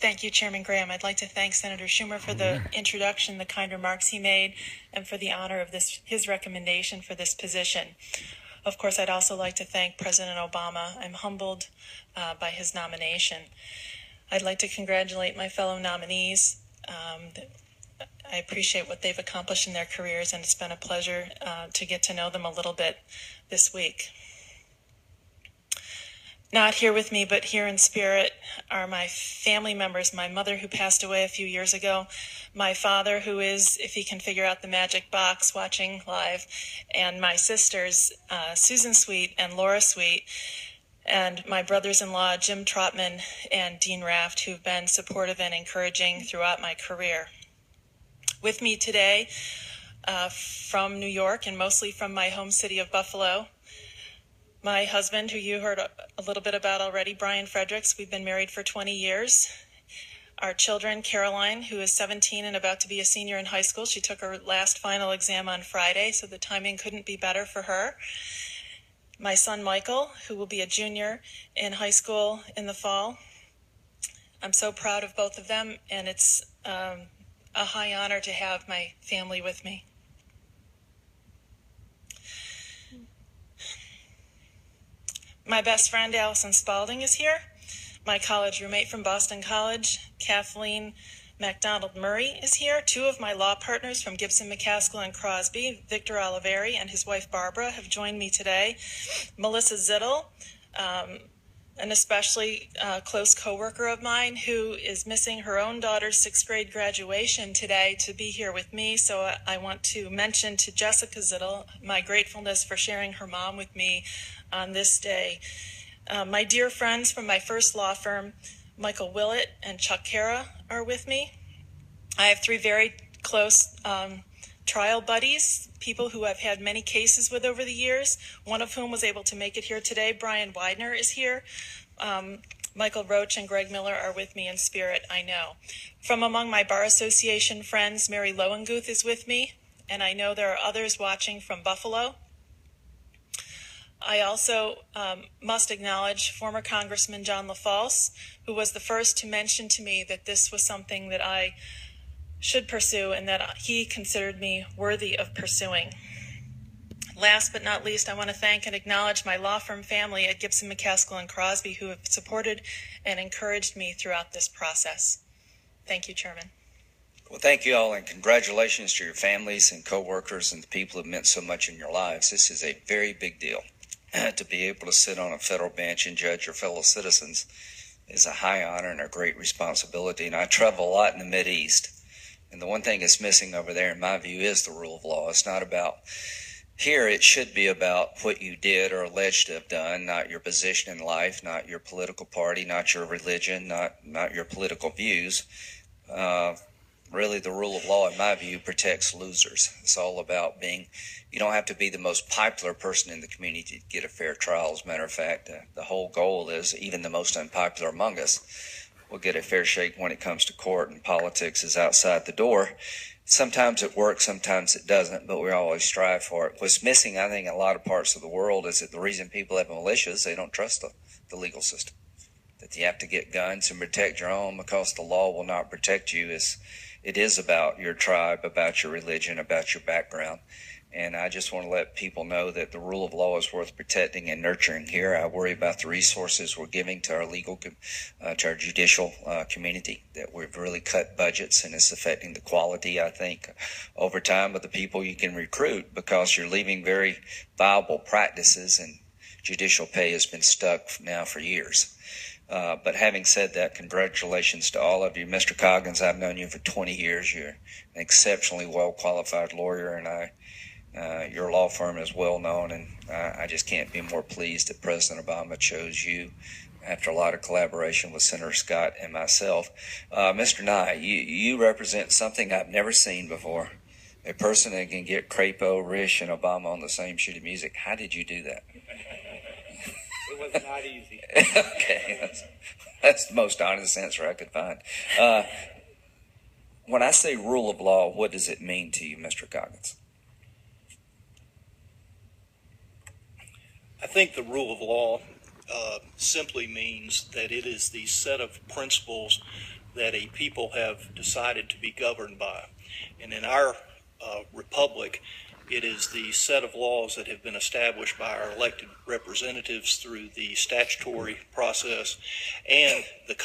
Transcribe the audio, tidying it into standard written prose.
Thank you, Chairman Graham. I'd like to thank Senator Schumer for the introduction, the kind remarks he made, and for the honor of his recommendation for this position. Of course, I'd also like to thank President Obama. I'm humbled by his nomination. I'd like to congratulate my fellow nominees. I appreciate what they've accomplished in their careers, and it's been a pleasure to get to know them a little bit this week. Not here with me, but here in spirit are my family members, my mother who passed away a few years ago, my father who is, if he can figure out the magic box, watching live, and my sisters, Susan Sweet and Laura Sweet, and my brothers-in-law, Jim Trotman and Dean Raft, who've been supportive and encouraging throughout my career. With me today from New York and mostly from my home city of Buffalo, my husband, who you heard a little bit about already, Brian Fredericks. We've been married for 20 years. Our children, Caroline, who is 17 and about to be a senior in high school. She took her last final exam on Friday, so the timing couldn't be better for her. My son, Michael, who will be a junior in high school in the fall. I'm so proud of both of them, and it's a high honor to have my family with me. My best friend, Allison Spalding, is here. My college roommate from Boston College, Kathleen MacDonald Murray, is here. Two of my law partners from Gibson, McCaskill, and Crosby, Victor Oliveri and his wife Barbara, have joined me today. Melissa Zittel, an especially close coworker of mine who is missing her own daughter's sixth grade graduation today to be here with me. So I want to mention to Jessica Zittel my gratefulness for sharing her mom with me on this day. My dear friends from my first law firm, Michael Willett and Chuck Kara, are with me. I have three very close trial buddies, people who I've had many cases with over the years, one of whom was able to make it here today. Brian Widener is here. Michael Roach and Greg Miller are with me in spirit, I know. From among my Bar Association friends, Mary Lowenguth is with me, and I know there are others watching from Buffalo. I also must acknowledge former Congressman John LaFalce, who was the first to mention to me that this was something that I should pursue and that he considered me worthy of pursuing. Last but not least, I want to thank and acknowledge my law firm family at Gibson, McCaskill, and Crosby, who have supported and encouraged me throughout this process. Thank you, Chairman. Well, thank you all, and congratulations to your families and co-workers and the people who have meant so much in your lives. This is a very big deal. To be able to sit on a federal bench and judge your fellow citizens is a high honor and a great responsibility. And I travel a lot in the Mideast. And the one thing that's missing over there, in my view, is the rule of law. It's not about, here it should be about what you did or alleged to have done, not your position in life, not your political party, not your religion, not your political views. Really, the rule of law, in my view, protects losers. It's all about you don't have to be the most popular person in the community to get a fair trial. As a matter of fact, the whole goal is even the most unpopular among us will get a fair shake when it comes to court, and politics is outside the door. Sometimes it works, sometimes it doesn't, but we always strive for it. What's missing, I think, in a lot of parts of the world is that the reason people have militias, they don't trust the legal system. That you have to get guns and protect your own because the law will not protect you. It is about your tribe, about your religion, about your background. And I just want to let people know that the rule of law is worth protecting and nurturing here. I worry about the resources we're giving to our to our judicial community, that we've really cut budgets, and it's affecting the quality, I think, over time of the people you can recruit, because you're leaving very viable practices, and judicial pay has been stuck now for years. But having said that, congratulations to all of you. Mr. Coggins, I've known you for 20 years. You're an exceptionally well-qualified lawyer, and your law firm is well known, and I just can't be more pleased that President Obama chose you after a lot of collaboration with Senator Scott and myself. Mr. Nye, you represent something I've never seen before, a person that can get Crapo, Risch, and Obama on the same sheet of music. How did you do that? It was not easy. Okay, that's the most honest answer I could find. When I say rule of law, what does it mean to you, Mr. Coggins? I think the rule of law simply means that it is the set of principles that a people have decided to be governed by. And in our republic, it is the set of laws that have been established by our elected representatives through the statutory process and the